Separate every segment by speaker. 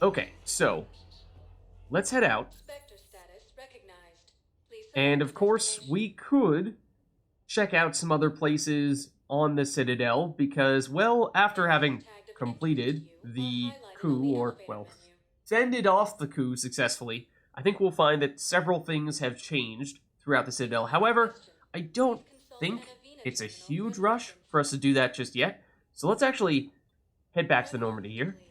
Speaker 1: Okay, so let's head out.
Speaker 2: Spectre status recognized. Please
Speaker 1: And
Speaker 2: select
Speaker 1: of course,
Speaker 2: destination.
Speaker 1: we could check out some other places on the Citadel because, well, after having
Speaker 2: Tagged objectives to
Speaker 1: completed
Speaker 2: you are
Speaker 1: the
Speaker 2: highlighted on
Speaker 1: coup,
Speaker 2: the
Speaker 1: or,
Speaker 2: elevator
Speaker 1: well,
Speaker 2: menu.
Speaker 1: fended off the coup successfully, I think we'll find that several things have changed throughout the Citadel. However, I don't
Speaker 2: Please consult
Speaker 1: think
Speaker 2: Anavina
Speaker 1: it's a
Speaker 2: terminal for
Speaker 1: huge rush
Speaker 2: assistance.
Speaker 1: for us to do that just yet. So let's actually head back to the
Speaker 2: One
Speaker 1: Normandy
Speaker 2: moment,
Speaker 1: here.
Speaker 2: please.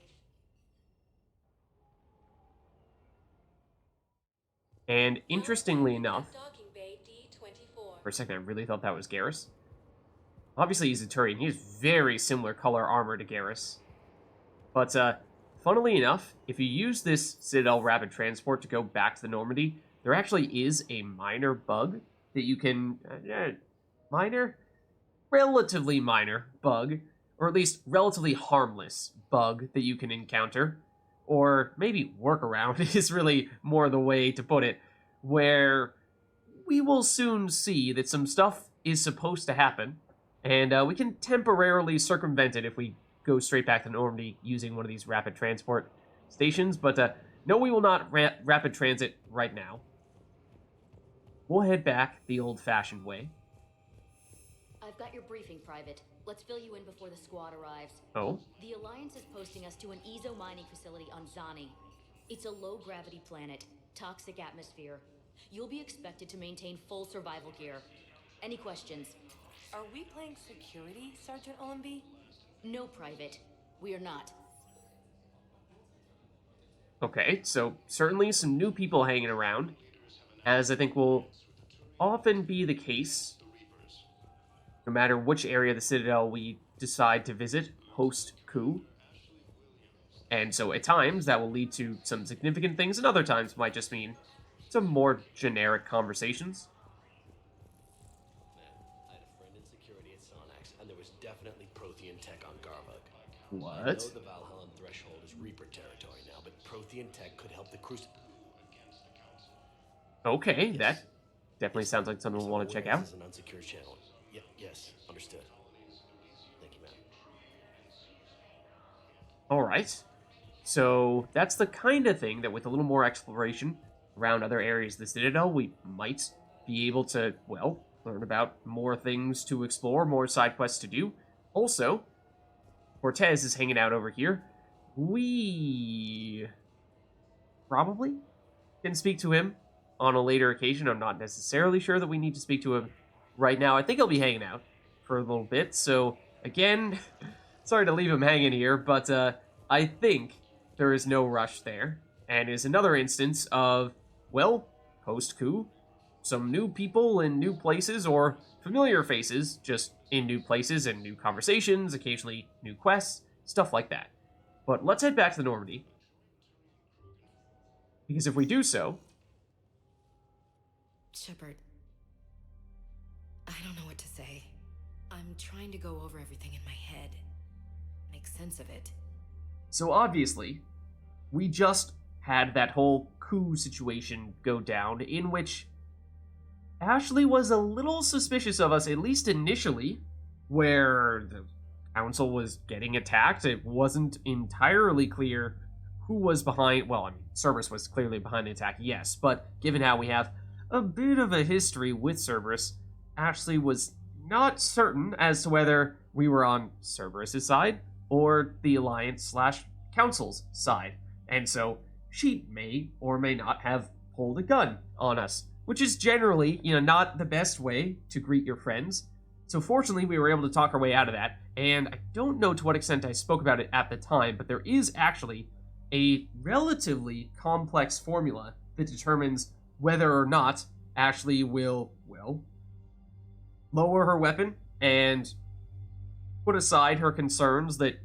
Speaker 1: And
Speaker 2: Now
Speaker 1: interestingly
Speaker 2: arriving
Speaker 1: enough,
Speaker 2: at docking bay D24.
Speaker 1: for a second I really thought that was Garrus. Obviously he's a Turian. He has very similar color armor to Garrus. But, funnily enough, if you use this Citadel Rapid Transport to go back to the Normandy, there actually is a minor bug that you can... relatively minor bug, or at least relatively harmless bug that you can encounter, or maybe workaround is really more the way to put it, where we will soon see that some stuff is supposed to happen, and we can temporarily circumvent it if we go straight back to Normandy using one of these rapid transport stations, but no, we will not rapid transit right now. We'll head back the old-fashioned way.
Speaker 3: I've got your briefing, Private. Let's fill you in before the squad arrives.
Speaker 1: Oh?
Speaker 3: The Alliance is posting us to an Ezo mining facility on Zani. It's a low-gravity planet, toxic atmosphere. You'll be expected to maintain full survival gear. Any questions?
Speaker 4: Are we playing security, Sergeant Ullenby?
Speaker 3: No, Private. We are not.
Speaker 1: Okay, so certainly some new people hanging around, as I think will often be the case, no matter which area of the Citadel we decide to visit post-coup. And so at times that will lead to some significant things, and other times might just mean some more generic conversations.
Speaker 5: I had a friend in security at Sonax, and there was definitely Prothean tech on Garvug. I know
Speaker 1: What?
Speaker 5: the Valhallan threshold is Reaper territory now, but Prothean tech could help the
Speaker 1: Okay, that definitely sounds like something we'll want to check out.
Speaker 5: This is an unsecured channel. Yes, understood. Thank you, ma'am.
Speaker 1: Alright. So that's the kind of thing that with a little more exploration around other areas of the Citadel, we might be able to, well, learn about more things to explore, more side quests to do. Also, Cortez is hanging out over here. We probably can speak to him on a later occasion. I'm not necessarily sure that we need to speak to him right now. I think he'll be hanging out for a little bit. So, again, sorry to leave him hanging here, but I think there is no rush there. And is another instance of, well, post-coup, some new people in new places, or familiar faces just in new places and new conversations, occasionally new quests, stuff like that. But let's head back to the Normandy. Because if we do so...
Speaker 6: Shepard, I don't know what to say. I'm trying to go over everything in my head. Make sense of it.
Speaker 1: So obviously, we just had that whole coup situation go down, in which Ashley was a little suspicious of us, at least initially, where the council was getting attacked. It wasn't entirely clear who was behind. Well, I mean, Cerberus was clearly behind the attack, yes, but given how we have a bit of a history with Cerberus, Ashley was not certain as to whether we were on Cerberus' side or the Alliance / Council's side. And so she may or may not have pulled a gun on us, which is generally, not the best way to greet your friends. So fortunately, we were able to talk our way out of that, and I don't know to what extent I spoke about it at the time, but there is actually a relatively complex formula that determines whether or not Ashley will, well, lower her weapon and put aside her concerns that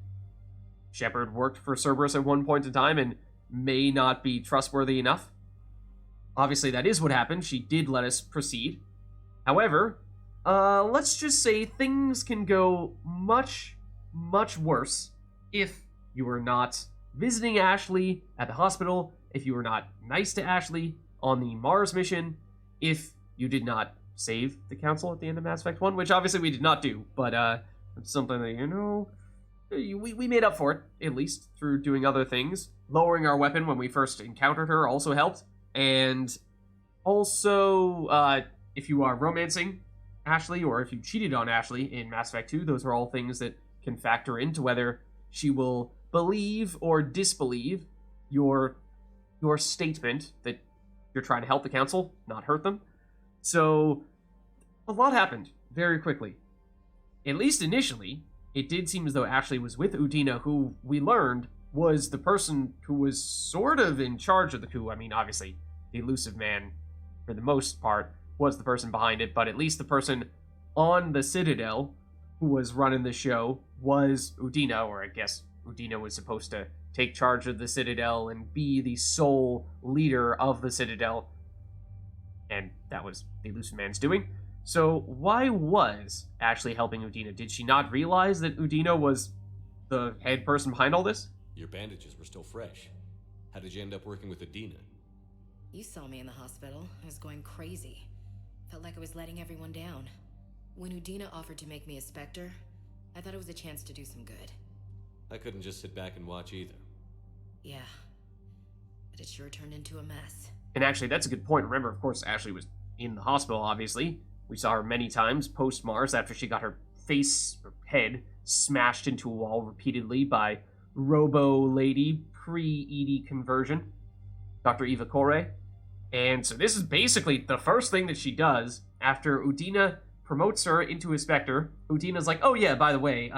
Speaker 1: Shepard worked for Cerberus at one point in time and may not be trustworthy enough. Obviously, that is what happened. She did let us proceed. However, let's just say things can go much, much worse if you were not visiting Ashley at the hospital, if you were not nice to Ashley on the Mars mission, if you did not save the Council at the end of Mass Effect 1, which obviously we did not do, but it's something that, we made up for it, at least, through doing other things lowering our weapon when we first encountered her also helped. And also, if you are romancing Ashley, or if you cheated on Ashley in Mass Effect 2, those are all things that can factor into whether she will believe or disbelieve your statement that you're trying to help the council, not hurt them. So, a lot happened very quickly. At least initially, it did seem as though Ashley was with Udina, who we learned was the person who was sort of in charge of the coup. I mean, obviously, the elusive man, for the most part, was the person behind it, but at least the person on the Citadel who was running the show was Udina, or I guess Udina was supposed to take charge of the Citadel and be the sole leader of the Citadel. And that was the elusive man's doing. So why was Ashley helping Udina? Did she not realize that Udina was the head person behind all this?
Speaker 5: Your bandages were still fresh. How did you end up working with Adina?
Speaker 6: You saw me in the hospital. I was going crazy. Felt like I was letting everyone down. When Udina offered to make me a Spectre, I thought it was a chance to do some good.
Speaker 5: I couldn't just sit back and watch either.
Speaker 6: Yeah. But it sure turned into a mess.
Speaker 1: And actually, that's a good point. Remember, of course, Ashley was in the hospital, obviously. We saw her many times post-Mars after she got her face, or head, smashed into a wall repeatedly by Robo-Lady pre-ED conversion, Dr. Eva Corey. And so this is basically the first thing that she does after Udina promotes her into a Spectre. Udina's like, oh yeah, by the way,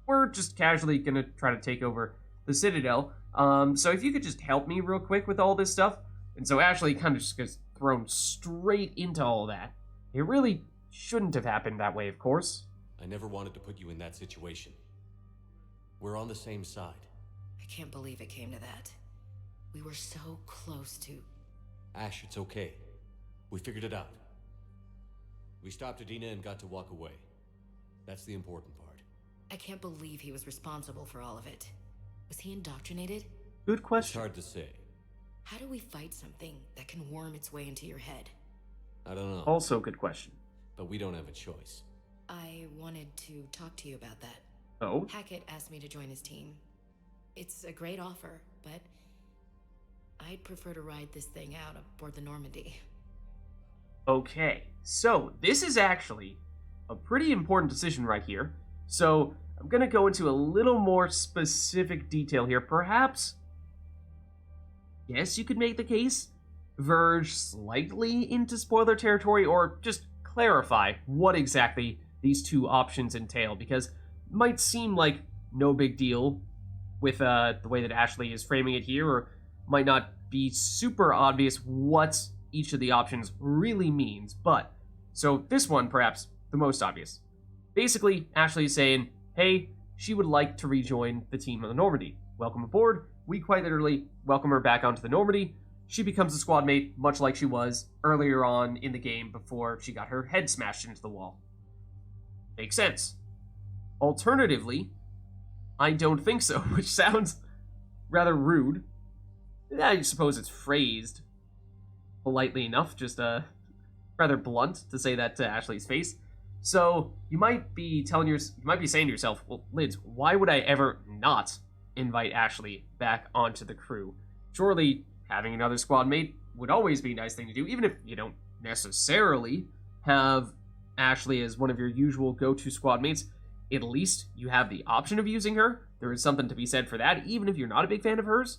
Speaker 1: we're just casually gonna try to take over the Citadel. So if you could just help me real quick with all this stuff. And so Ashley kind of just gets thrown straight into all that. It really shouldn't have happened that way, of course.
Speaker 5: I never wanted to put you in that situation. We're on the same side.
Speaker 6: I can't believe it came to that. We were so close to...
Speaker 5: Ash, it's okay. We figured it out. We stopped Adina and got to walk away. That's the important part.
Speaker 6: I can't believe he was responsible for all of it. Was he indoctrinated?
Speaker 1: Good
Speaker 5: It's
Speaker 1: question.
Speaker 5: hard to say.
Speaker 6: How do we fight something that can worm its way into your head?
Speaker 5: I don't know.
Speaker 1: Also good question.
Speaker 5: But we don't have a choice.
Speaker 6: I wanted to talk to you about that.
Speaker 1: Oh?
Speaker 6: Hackett asked me to join his team. It's a great offer, but I'd prefer to ride this thing out aboard the Normandy.
Speaker 1: Okay, so this is actually a pretty important decision right here. So I'm going to go into a little more specific detail here. Perhaps, yes, you could make the case verge slightly into spoiler territory, or just clarify what exactly these two options entail, because it might seem like no big deal with the way that Ashley is framing it here, or might not be super obvious what each of the options really means. But so this one, perhaps the most obvious. Basically, Ashley is saying, hey, she would like to rejoin the team on the Normandy. Welcome aboard. We quite literally welcome her back onto the Normandy. She becomes a squad mate, much like she was earlier on in the game before she got her head smashed into the wall. Makes sense. Alternatively, I don't think so, which sounds rather rude. I suppose it's phrased politely enough, just rather blunt to say that to Ashley's face. So you might be saying to yourself, well, Lids, why would I ever not invite Ashley back onto the crew? Surely having another squad mate would always be a nice thing to do, even if you don't necessarily have Ashley as one of your usual go-to squad mates. At least you have the option of using her. There is something to be said for that, even if you're not a big fan of hers,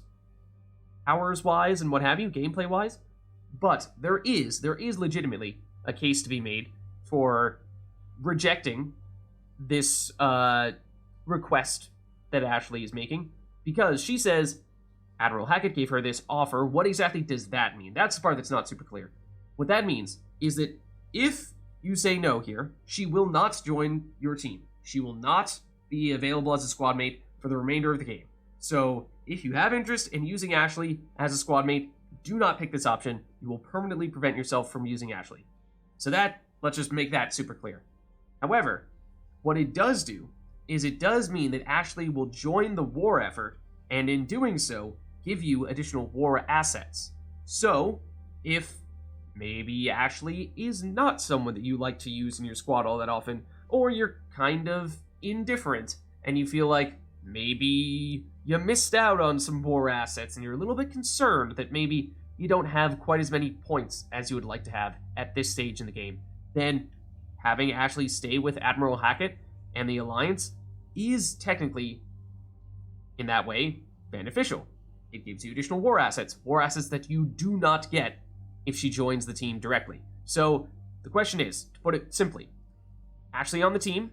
Speaker 1: powers-wise and what have you, gameplay-wise. But there is legitimately a case to be made for rejecting this request that Ashley is making, because she says Admiral Hackett gave her this offer. What exactly does that mean? That's the part that's not super clear. What that means is that if you say no here, she will not join your team. She will not be available as a squad mate for the remainder of the game. So if you have interest in using Ashley as a squad mate, do not pick this option. You will permanently prevent yourself from using Ashley. So that, let's just make that super clear. However, what it does do is it does mean that Ashley will join the war effort, and in doing so, give you additional war assets. So, if maybe Ashley is not someone that you like to use in your squad all that often, or you're kind of indifferent, and you feel like maybe you missed out on some war assets and you're a little bit concerned that maybe you don't have quite as many points as you would like to have at this stage in the game, then having Ashley stay with Admiral Hackett and the Alliance is technically, in that way, beneficial. It gives you additional war assets that you do not get if she joins the team directly. So the question is, to put it simply, Ashley on the team,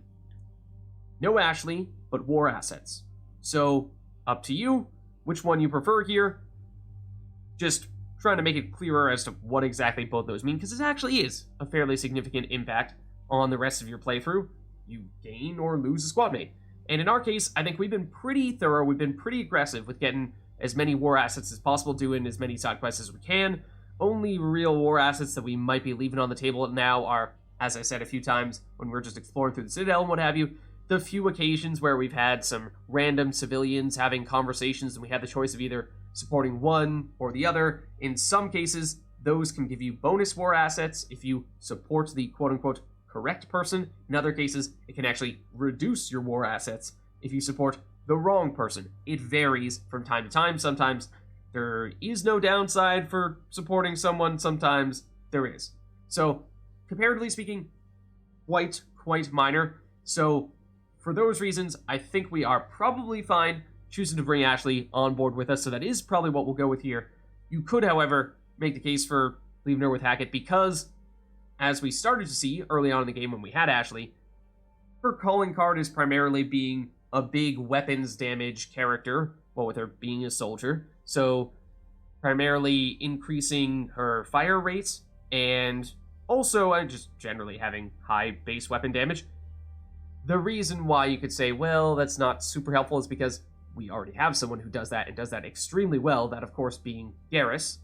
Speaker 1: no Ashley, but war assets. So up to you, which one you prefer here. Just trying to make it clearer as to what exactly both those mean, because it actually is a fairly significant impact on the rest of your playthrough. You gain or lose a squad mate. And in our case, I think we've been pretty thorough, we've been pretty aggressive with getting as many war assets as possible, doing as many side quests as we can. Only real war assets that we might be leaving on the table now are, as I said a few times, when we're just exploring through the Citadel and what have you, the few occasions where we've had some random civilians having conversations and we had the choice of either supporting one or the other. In some cases, those can give you bonus war assets if you support the quote-unquote correct person. In other cases, it can actually reduce your war assets if you support the wrong person. It varies from time to time. Sometimes there is no downside for supporting someone, sometimes there is. So, comparatively speaking, quite minor. So, for those reasons, I think we are probably fine choosing to bring Ashley on board with us, so that is probably what we'll go with here. You could, however, make the case for leaving her with Hackett because, as we started to see early on in the game when we had Ashley, her calling card is primarily being a big weapons damage character, well, with her being a soldier. So, primarily increasing her fire rates, and also just generally having high base weapon damage. The reason why you could say, well, that's not super helpful is because we already have someone who does that and does that extremely well, that of course being Garrus.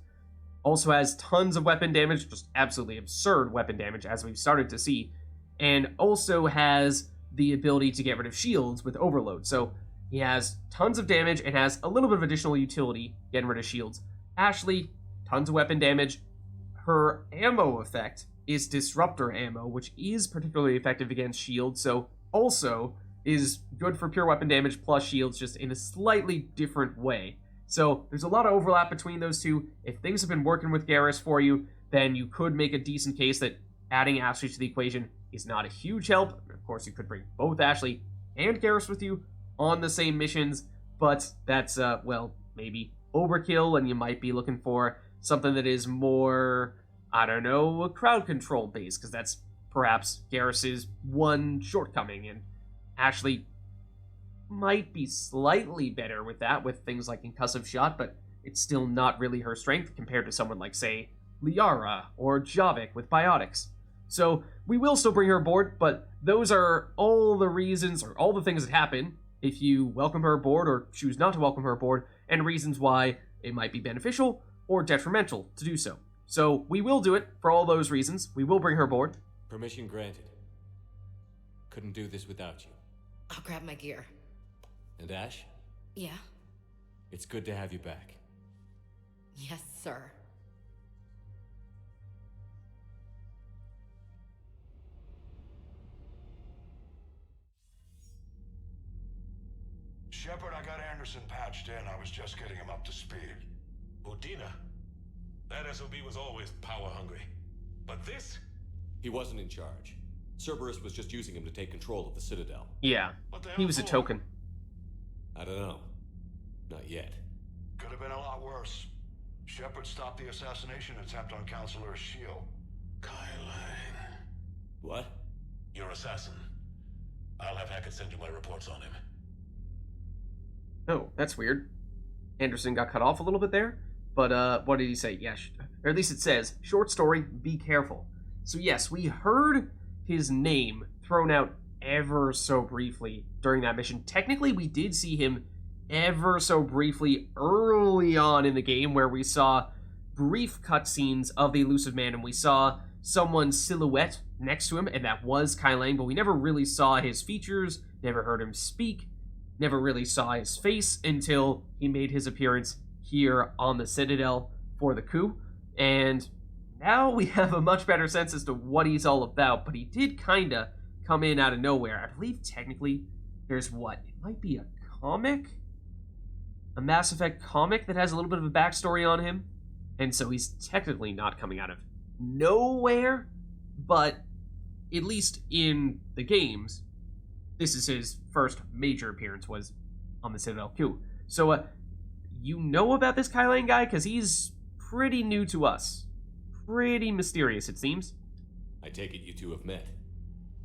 Speaker 1: Also has tons of weapon damage, just absolutely absurd weapon damage as we've started to see, and also has the ability to get rid of shields with overload. So he has tons of damage and has a little bit of additional utility getting rid of shields. Ashley, tons of weapon damage. Her ammo effect is disruptor ammo, which is particularly effective against shields, so also is good for pure weapon damage plus shields, just in a slightly different way. So there's a lot of overlap between those two. If things have been working with Garrus for you, then you could make a decent case that adding Ashley to the equation is not a huge help. Of course, you could bring both Ashley and Garrus with you on the same missions, but that's, well, maybe overkill, and you might be looking for something that is more, I don't know, crowd control based, because that's perhaps Garrus's one shortcoming, and Ashley might be slightly better with that, with things like concussive shot, but it's still not really her strength compared to someone like, say, Liara or Javik with biotics. So we will still bring her aboard, but those are all the reasons, or all the things that happen if you welcome her aboard or choose not to welcome her aboard, and reasons why it might be beneficial or detrimental to do so. So we will do it for all those reasons. We will bring her aboard.
Speaker 5: Permission granted. Couldn't do this without you.
Speaker 6: I'll grab my gear.
Speaker 5: And Ash,
Speaker 6: Yeah?
Speaker 5: it's good to have you back.
Speaker 6: Yes, sir.
Speaker 7: Shepard, I got Anderson patched in. I was just getting him up to speed.
Speaker 8: Udina? That SOB was always power-hungry. But this?
Speaker 5: He wasn't in charge. Cerberus was just using him to take control of the Citadel.
Speaker 1: Yeah,
Speaker 7: What the
Speaker 1: he
Speaker 7: hell
Speaker 1: was a
Speaker 7: for?
Speaker 1: token.
Speaker 5: I don't know. Not yet.
Speaker 7: Could have been a lot worse. Shepard stopped the assassination attempt on Counselor Shield.
Speaker 8: Kailang.
Speaker 5: What?
Speaker 8: Your assassin. I'll have Hackett send you my reports on him.
Speaker 1: Oh, that's weird. Anderson got cut off a little bit there, but what did he say? Yeah, or at least it says, short story, be careful. So yes, we heard his name thrown out ever so briefly during that mission. Technically, we did see him ever so briefly early on in the game, where we saw brief cutscenes of the elusive man, and we saw someone's silhouette next to him, and that was Kailang, but we never really saw his features, never heard him speak, never really saw his face until he made his appearance here on the Citadel for the coup. And now we have a much better sense as to what he's all about, but he did kinda come in out of nowhere. I believe technically there's what? It might be a comic a Mass Effect comic that has a little bit of a backstory on him, and so he's technically not coming out of nowhere, but at least in the games, this is his first major appearance was on the Citadel coup. So, you know about this Kailang guy? Because he's pretty new to us. Pretty mysterious, it seems.
Speaker 5: I take it you two have met.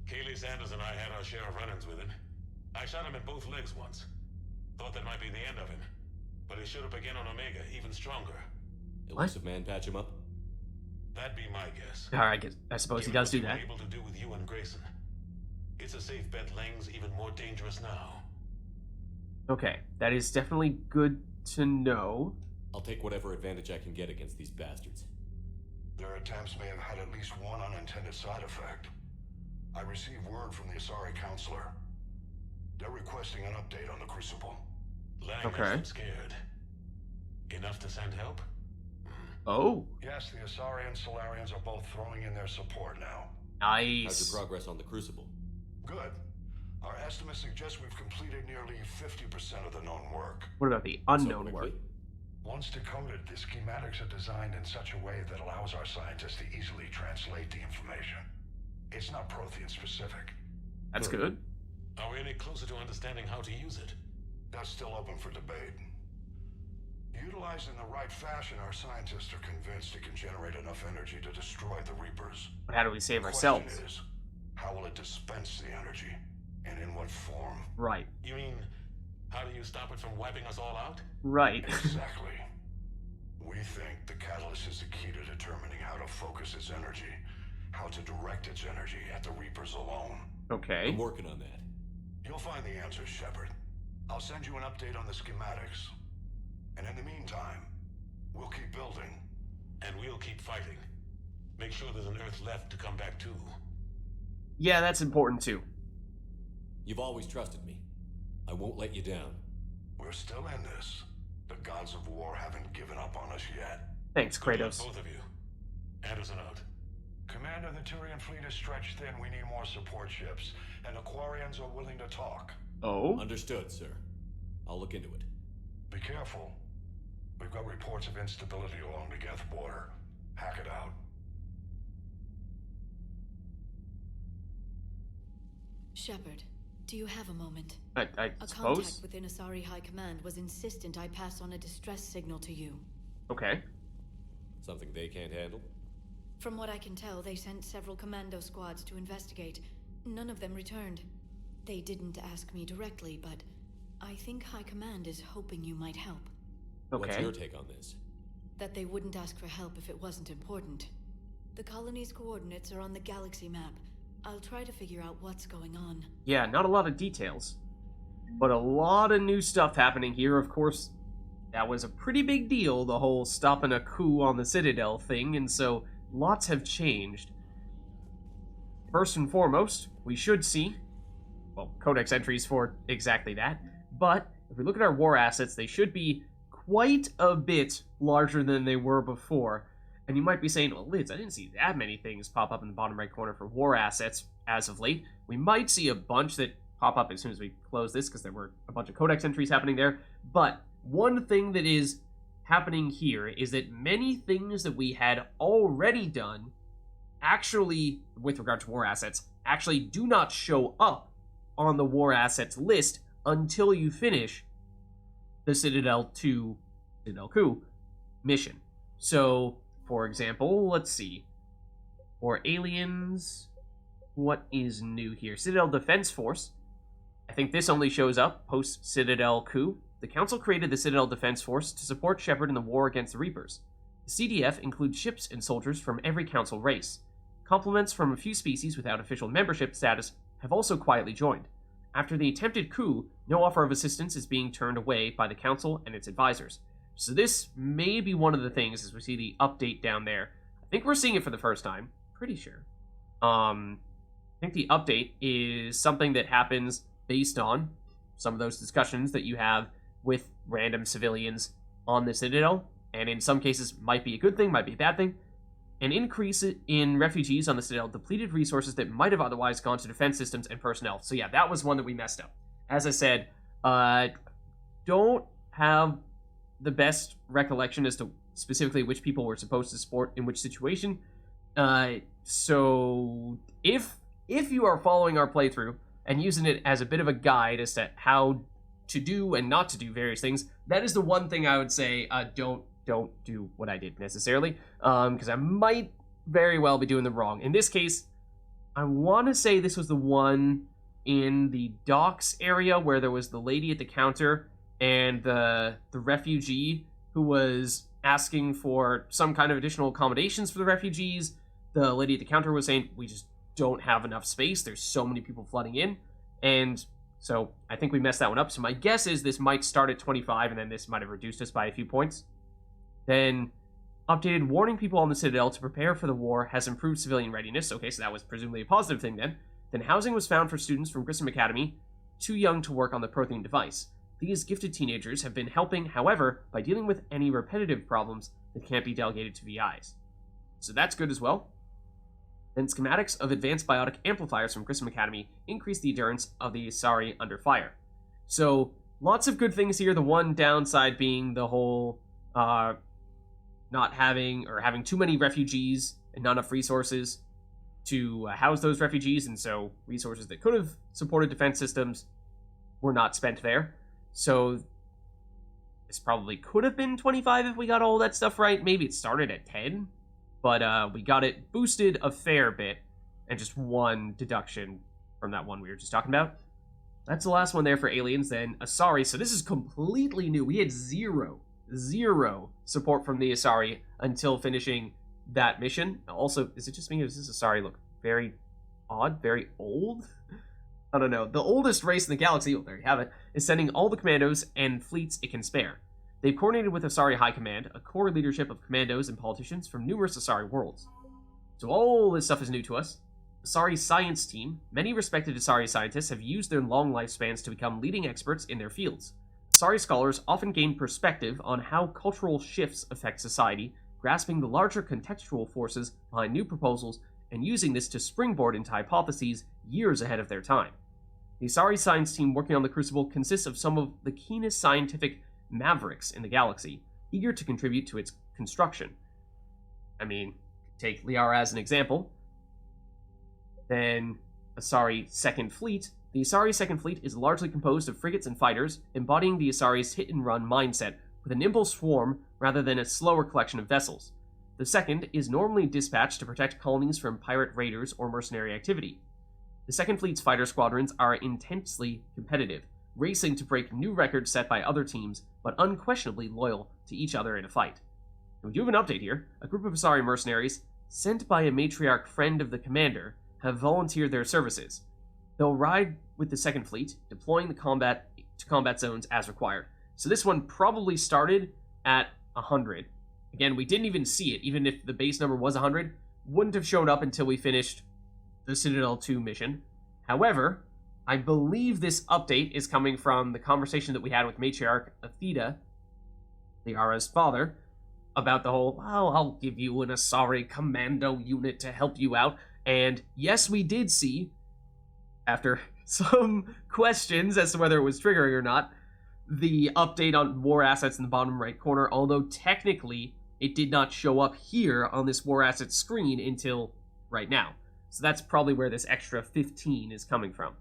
Speaker 8: Kaylee Sanders and I had our share of run-ins with him. I shot him in both legs once. Thought that might be the end of him. But he showed up again on Omega, even stronger.
Speaker 5: Elusive man patch him up?
Speaker 8: That'd be my guess.
Speaker 1: Alright, I suppose he does do that.
Speaker 8: Able to do with you and Grayson. It's a safe bet Lang's even more dangerous now.
Speaker 1: Okay, that is definitely good to know.
Speaker 5: I'll take whatever advantage I can get against these bastards.
Speaker 7: Their attempts may have had at least one unintended side effect. I received word from the Asari counselor. They're requesting an update on the Crucible.
Speaker 8: Lang isn't scared. Enough to send help?
Speaker 1: Oh.
Speaker 7: Yes, the Asari and Solarians are both throwing in their support now.
Speaker 1: Nice.
Speaker 5: How's your progress on the Crucible?
Speaker 7: Good. Our estimates suggest we've completed nearly 50% of the known work.
Speaker 1: What about the unknown work?
Speaker 7: Once decoded, the schematics are designed in such a way that allows our scientists to easily translate the information. It's not Prothean specific.
Speaker 1: That's good.
Speaker 8: Are we any closer to understanding how to use it?
Speaker 7: That's still open for debate. Utilized in the right fashion, our scientists are convinced it can generate enough energy to destroy the Reapers.
Speaker 1: But how do we save
Speaker 7: The
Speaker 1: ourselves?
Speaker 7: question is, how will it dispense the energy? And in what form?
Speaker 1: Right.
Speaker 8: You mean, how do you stop it from wiping us all out?
Speaker 1: Right.
Speaker 7: Exactly. We think the catalyst is the key to determining how to focus its energy, how to direct its energy at the Reapers alone.
Speaker 1: Okay.
Speaker 5: I'm working on that.
Speaker 7: You'll find the answers, Shepard. I'll send you an update on the schematics. And in the meantime, we'll keep building.
Speaker 8: And we'll keep fighting. Make sure there's an Earth left to come back to.
Speaker 1: Yeah, that's important too.
Speaker 5: You've always trusted me. I won't let you down.
Speaker 7: We're still in this. The gods of war haven't given up on us yet.
Speaker 1: Thanks,
Speaker 8: Good luck,
Speaker 1: Kratos.
Speaker 8: both of you. Anderson out.
Speaker 7: Commander, the Turian fleet is stretched thin. We need more support ships. And the Quarians are willing to talk.
Speaker 1: Oh?
Speaker 5: Understood, sir. I'll look into it.
Speaker 7: Be careful. We've got reports of instability along the Geth border. Hack it out.
Speaker 9: Shepard, do you have a moment?
Speaker 1: I
Speaker 9: A
Speaker 1: suppose?
Speaker 9: contact within Asari High Command was insistent I pass on a distress signal to you.
Speaker 1: Okay.
Speaker 5: Something they can't handle?
Speaker 9: From what I can tell, they sent several commando squads to investigate. None of them returned. They didn't ask me directly, but I think High Command is hoping you might help.
Speaker 1: Okay.
Speaker 5: What's your take on this?
Speaker 9: That they wouldn't ask for help if it wasn't important. The colony's coordinates are on the galaxy map. I'll try to figure out what's going on.
Speaker 1: Yeah, not a lot of details. But a lot of new stuff happening here. Of course, that was a pretty big deal, the whole stopping a coup on the Citadel thing, and so lots have changed. First and foremost, we should see, well, codex entries for exactly that, but if we look at our war assets, they should be quite a bit larger than they were before. And you might be saying, well, Lids, I didn't see that many things pop up in the bottom right corner for war assets as of late. We might see a bunch that pop up as soon as we close this, because there were a bunch of codex entries happening there. But one thing that is happening here is that many things that we had already done, actually, with regard to war assets, actually do not show up on the war assets list until you finish the Citadel coup mission. So, for example, let's see. For aliens, what is new here? Citadel Defense Force. I think this only shows up post-Citadel coup. The Council created the Citadel Defense Force to support Shepard in the war against the Reapers. The CDF includes ships and soldiers from every Council race. Complements from a few species without official membership status have also quietly joined. After the attempted coup, no offer of assistance is being turned away by the Council and its advisors. So this may be one of the things as we see the update down there. I think we're seeing it for the first time. Pretty sure. I think the update is something that happens based on some of those discussions that you have with random civilians on the Citadel, and in some cases might be a good thing, might be a bad thing. An increase in refugees on the Citadel depleted resources that might have otherwise gone to defense systems and personnel. So yeah, that was one that we messed up. As I said, don't have the best recollection as to specifically which people were supposed to support in which situation. So if you are following our playthrough and using it as a bit of a guide as to how to do and not to do various things, that is the one thing I would say, don't do what I did necessarily, because I might very well be doing them wrong. In this case, I want to say this was the one in the docks area where there was the lady at the counter and the refugee who was asking for some kind of additional accommodations for the refugees. The lady at the counter was saying, we just don't have enough space. There's so many people flooding in. And so I think we messed that one up. So my guess is this might start at 25, and then this might have reduced us by a few points. Then updated warning people on the Citadel to prepare for the war has improved civilian readiness. Okay, so that was presumably a positive thing then. Then housing was found for students from Grissom Academy, too young to work on the Prothean device. These gifted teenagers have been helping, however, by dealing with any repetitive problems that can't be delegated to VIs. So that's good as well. Then schematics of advanced biotic amplifiers from Grissom Academy increase the endurance of the Asari under fire. So lots of good things here. The one downside being the whole not having too many refugees and not enough resources to house those refugees, and so resources that could have supported defense systems were not spent there. So this probably could have been 25 if we got all that stuff right. Maybe it started at 10, but we got it boosted a fair bit, and just one deduction from that one we were just talking about. That's the last one there for aliens. Then Asari. So this is completely new. We had zero support from the Asari until finishing that mission. Also, is it just me or does this Asari look very odd, very old? I don't know. The oldest race in the galaxy, oh, there you have it, is sending all the commandos and fleets it can spare. They've coordinated with Asari High Command, a core leadership of commandos and politicians from numerous Asari worlds. So all this stuff is new to us. Asari's science team, many respected Asari scientists have used their long lifespans to become leading experts in their fields. Asari scholars often gain perspective on how cultural shifts affect society, grasping the larger contextual forces behind new proposals and using this to springboard into hypotheses years ahead of their time. The Asari science team working on the Crucible consists of some of the keenest scientific mavericks in the galaxy, eager to contribute to its construction. I mean, take Liara as an example. Then Asari Second Fleet. The Asari Second Fleet is largely composed of frigates and fighters, embodying the Asari's hit-and-run mindset, with a nimble swarm rather than a slower collection of vessels. The second is normally dispatched to protect colonies from pirate raiders or mercenary activity. The Second Fleet's fighter squadrons are intensely competitive, racing to break new records set by other teams, but unquestionably loyal to each other in a fight. And we do have an update here. A group of Asari mercenaries, sent by a matriarch friend of the commander, have volunteered their services. They'll ride with the Second Fleet, deploying the combat zones as required. So this one probably started at 100. Again, we didn't even see it. Even if the base number was 100, wouldn't have shown up until we finished the Citadel 2 mission. However, I believe this update is coming from the conversation that we had with Matriarch Athena, Liara's father, about the whole, well, I'll give you an Asari commando unit to help you out. And yes, we did see, after some questions as to whether it was triggering or not, the update on war assets in the bottom right corner, although technically it did not show up here on this war assets screen until right now. So that's probably where this extra 15 is coming from.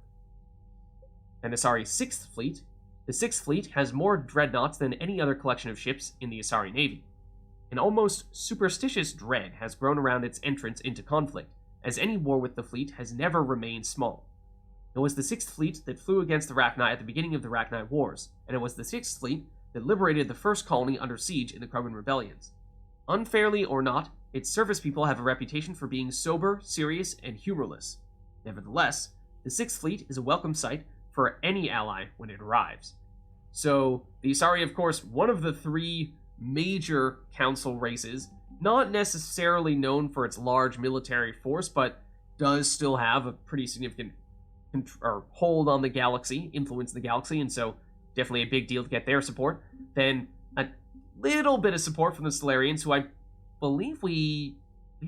Speaker 1: And Asari's 6th Fleet. The 6th Fleet has more dreadnoughts than any other collection of ships in the Asari Navy. An almost superstitious dread has grown around its entrance into conflict, as any war with the fleet has never remained small. It was the 6th Fleet that flew against the Rachni at the beginning of the Rachni Wars, and it was the 6th Fleet that liberated the first colony under siege in the Krogan Rebellions. Unfairly or not, its service people have a reputation for being sober, serious, and humorless. Nevertheless, the 6th Fleet is a welcome sight for any ally when it arrives. So, the Asari, of course, one of the 3 major council races, not necessarily known for its large military force, but does still have a pretty significant hold on the galaxy, influence the galaxy, and so definitely a big deal to get their support. Then a little bit of support from the Solarians, who I believe we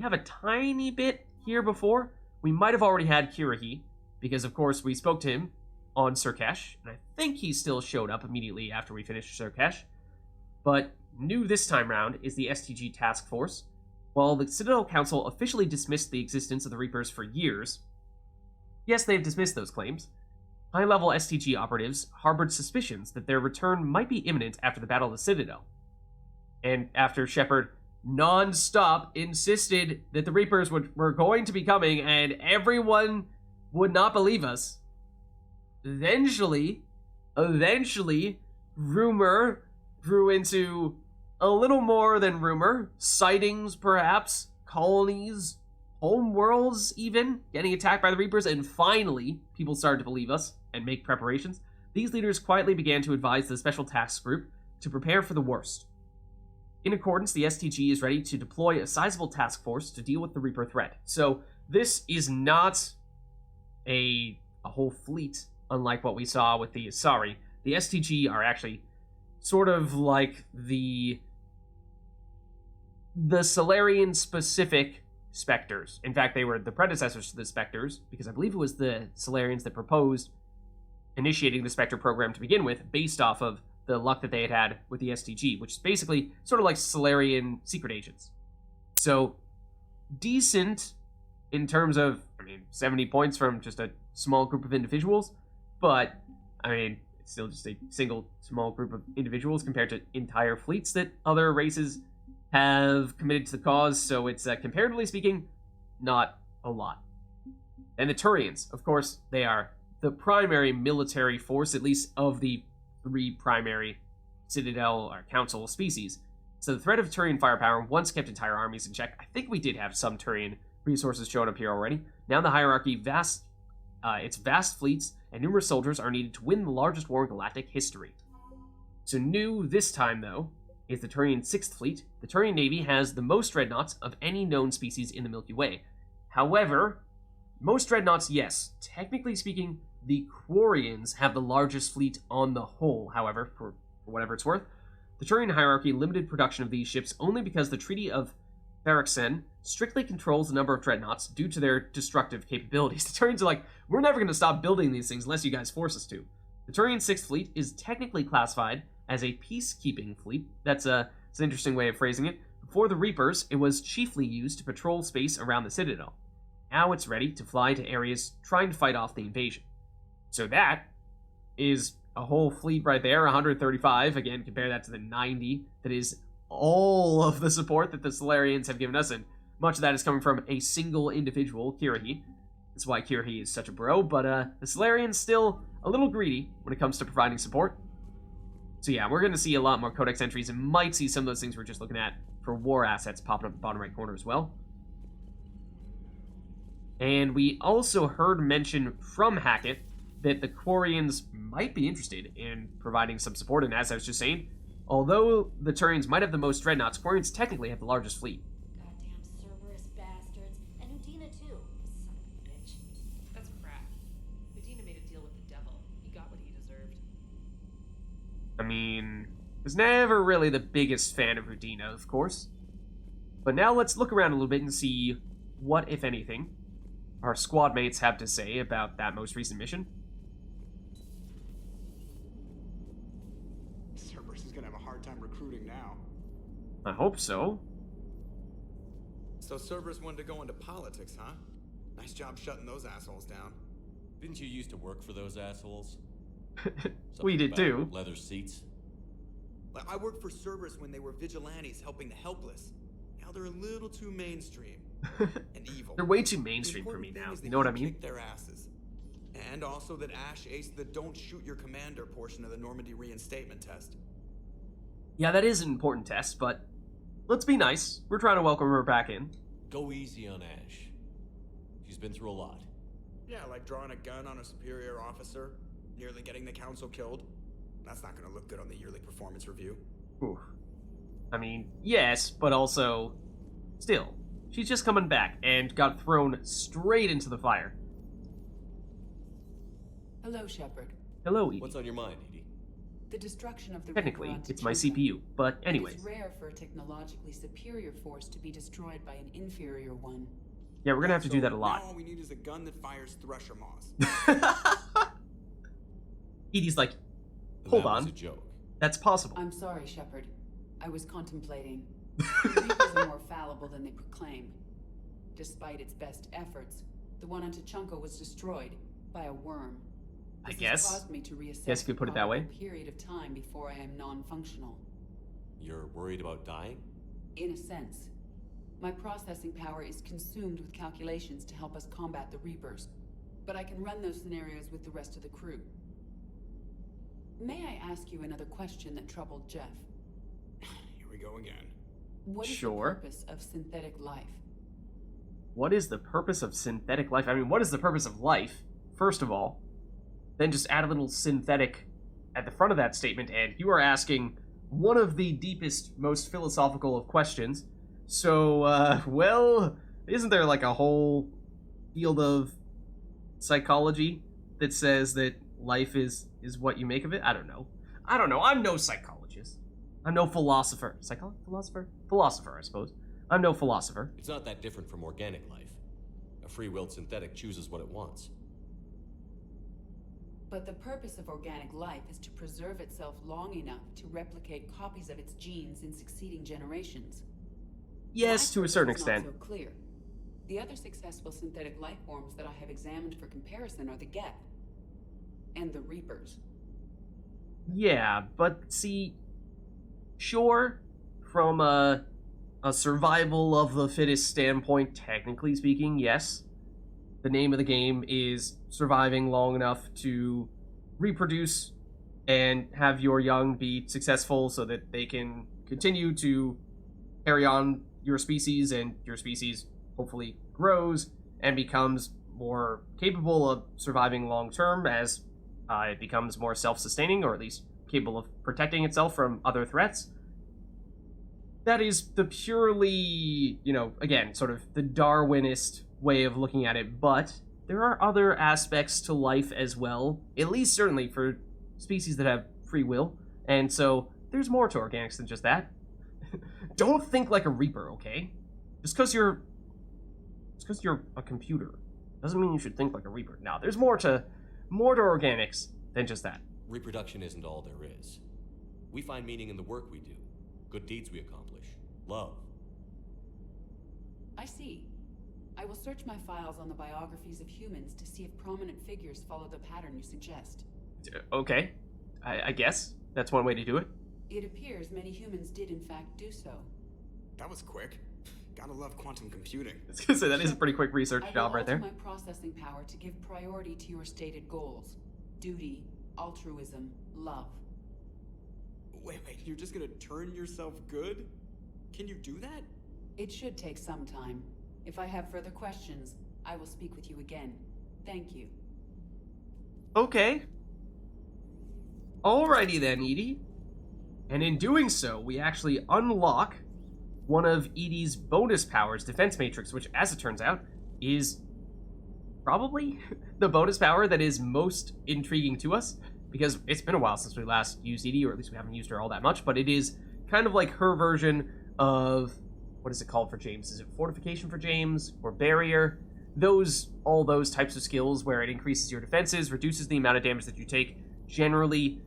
Speaker 1: have a tiny bit here before. We might have already had Kirahi, because of course we spoke to him on Surkesh, and I think he still showed up immediately after we finished Surkesh. But new this time round is the STG Task Force. While the Citadel Council officially dismissed the existence of the Reapers for years, yes, they've dismissed those claims, high-level STG operatives harbored suspicions that their return might be imminent after the Battle of the Citadel. And after Shepard non-stop insisted that the Reapers were going to be coming and everyone would not believe us, eventually, rumor grew into a little more than rumor. Sightings, perhaps, colonies, home worlds even, getting attacked by the Reapers, and finally, people started to believe us and make preparations. These leaders quietly began to advise the Special Task Group to prepare for the worst. In accordance, the STG is ready to deploy a sizable task force to deal with the Reaper threat. So, this is not a whole fleet, unlike what we saw with the Asari. The STG are actually sort of like the Solarian-specific Spectres. In fact, they were the predecessors to the Spectres, because I believe it was the Solarians that proposed initiating the Spectre program to begin with, based off of the luck that they had with the STG, which is basically sort of like Solarian secret agents. So, decent in terms of, 70 points from just a small group of individuals, but, it's still just a single small group of individuals compared to entire fleets that other races have committed to the cause, so it's, comparatively speaking, not a lot. And the Turians, of course, they are the primary military force, at least of the 3 primary Citadel or Council species. So the threat of Turian firepower once kept entire armies in check. I think we did have some Turian resources showing up here already. Now the hierarchy, its vast fleets and numerous soldiers are needed to win the largest war in galactic history. So new this time, though, is the Turian 6th Fleet. The Turian Navy has the most dreadnoughts of any known species in the Milky Way. However, most dreadnoughts, yes. Technically speaking, the Quarians have the largest fleet on the whole, however, for whatever it's worth. The Turian hierarchy limited production of these ships only because the Treaty of Ferrexen strictly controls the number of dreadnoughts due to their destructive capabilities. The Turians are like, we're never going to stop building these things unless you guys force us to. The Turian 6th Fleet is technically classified as a peacekeeping fleet. It's an interesting way of phrasing it. Before the Reapers, it was chiefly used to patrol space around the Citadel. Now it's ready to fly to areas trying to fight off the invasion. So that is a whole fleet right there, 135. Again, compare that to the 90 that is all of the support that the Solarians have given us, and much of that is coming from a single individual, Kirahi. That's why Kirahi is such a bro, but the Solarians still a little greedy when it comes to providing support. So yeah, we're going to see a lot more Codex entries, and might see some of those things we're just looking at for war assets popping up in the bottom right corner as well. And we also heard mention from Hackett that the Quarians might be interested in providing some support, and as I was just saying, although the Turians might have the most dreadnoughts, Quarians technically have the largest fleet.
Speaker 3: Goddamn Cerberus bastards. And Udina too. Son of a bitch.
Speaker 10: That's crap. Udina made a deal with the devil. He got what he deserved.
Speaker 1: Was never really the biggest fan of Udina, of course. But now let's look around a little bit and see what, if anything, our squad mates have to say about that most recent mission.
Speaker 11: Cerberus is gonna have a hard time recruiting now.
Speaker 1: I hope so.
Speaker 11: So Cerberus wanted to go into politics, huh? Nice job shutting those assholes down.
Speaker 5: Didn't you used to work for those assholes?
Speaker 1: We did too.
Speaker 5: Leather seats?
Speaker 11: I worked for Cerberus when they were vigilantes helping the helpless. Now they're a little too mainstream and evil.
Speaker 1: They're way too mainstream for me now. You know what I mean?
Speaker 11: Kick their asses. And also that Ash aced the don't shoot your commander portion of the Normandy reinstatement test.
Speaker 1: Yeah, that is an important test, but let's be nice. We're trying to welcome her back in.
Speaker 5: Go easy on Ash. She's been through a lot.
Speaker 11: Yeah, like drawing a gun on a superior officer, nearly getting the council killed. That's not gonna look good on the yearly performance review.
Speaker 1: Ooh. Yes, but also, still, she's just coming back and got thrown straight into the fire.
Speaker 10: Hello, Shepard.
Speaker 1: Hello, Edie.
Speaker 5: What's on your mind, Edie?
Speaker 10: The destruction of the
Speaker 1: Technically,
Speaker 10: Reaper on
Speaker 1: it's my
Speaker 10: Tachinka.
Speaker 1: CPU, but anyways.
Speaker 10: It's rare for a technologically superior force to be destroyed by an inferior one.
Speaker 1: Yeah, we're gonna have to do that a lot.
Speaker 11: Now all we need is a gun that fires thresher moths.
Speaker 1: Edie's like, hold
Speaker 5: That was
Speaker 1: on,
Speaker 5: a joke.
Speaker 1: that's possible.
Speaker 10: I'm sorry, Shepard. I was contemplating. The Reapers are more fallible than they proclaim. Despite its best efforts, the one on Tachanka was destroyed by a worm.
Speaker 1: I
Speaker 10: This
Speaker 1: guess.
Speaker 10: has caused me to reassess
Speaker 1: Guess you could put it that way.
Speaker 10: the probable period of time before I am non-functional.
Speaker 5: You're worried about dying?
Speaker 10: In a sense. My processing power is consumed with calculations to help us combat the Reapers, but I can run those scenarios with the rest of the crew. May I ask you another question that troubled Jeff?
Speaker 11: Here we go again.
Speaker 10: What is
Speaker 1: Sure.
Speaker 10: the purpose of synthetic life?
Speaker 1: What is the purpose of synthetic life? I mean, what is the purpose of life, first of all? Then just add a little synthetic at the front of that statement, and you are asking one of the deepest, most philosophical of questions. So, well, isn't there like a whole field of psychology that says that life is what you make of it? I don't know. I'm no psychologist. I'm no philosopher. Philosopher, I suppose. I'm no philosopher.
Speaker 5: It's not that different from organic life. A free-willed synthetic chooses what it wants.
Speaker 10: But the purpose of organic life is to preserve itself long enough to replicate copies of its genes in succeeding generations.
Speaker 1: Yes,
Speaker 10: My
Speaker 1: to a
Speaker 10: purpose
Speaker 1: certain
Speaker 10: is
Speaker 1: extent.
Speaker 10: Not so clear. The other successful synthetic life forms that I have examined for comparison are the Geth and the Reapers.
Speaker 1: Yeah, but see, sure, from a survival of the fittest standpoint, technically speaking, yes. The name of the game is surviving long enough to reproduce and have your young be successful so that they can continue to carry on your species, and your species hopefully grows and becomes more capable of surviving long term as it becomes more self-sustaining, or at least capable of protecting itself from other threats. That is the purely, again, sort of the Darwinist way of looking at it, but there are other aspects to life as well, at least certainly for species that have free will, and so there's more to organics than just that. Don't think like a Reaper, okay? Just because you're a computer doesn't mean you should think like a Reaper. Now, there's more to organics than just that.
Speaker 5: Reproduction isn't all there is. We find meaning in the work we do, good deeds we accomplish, love.
Speaker 10: I see. I will search my files on the biographies of humans to see if prominent figures follow the pattern you suggest.
Speaker 1: Okay, I guess that's one way to do it.
Speaker 10: It appears many humans did in fact do so.
Speaker 11: That was quick. Gotta love quantum computing.
Speaker 1: I was gonna say, that is a pretty quick research job right there.
Speaker 10: I will alter my processing power to give priority to your stated goals. Duty, altruism, love.
Speaker 11: Wait, you're just gonna turn yourself good? Can you do that?
Speaker 10: It should take some time. If I have further questions, I will speak with you again. Thank you.
Speaker 1: Okay. Alrighty then, Edie. And in doing so, we actually unlock one of Edie's bonus powers, Defense Matrix, which, as it turns out, is probably the bonus power that is most intriguing to us, because it's been a while since we last used Edie, or at least we haven't used her all that much, but it is kind of like her version of, what is it called for James? Is it Fortification for James, or Barrier? All those types of skills where it increases your defenses, reduces the amount of damage that you take, generally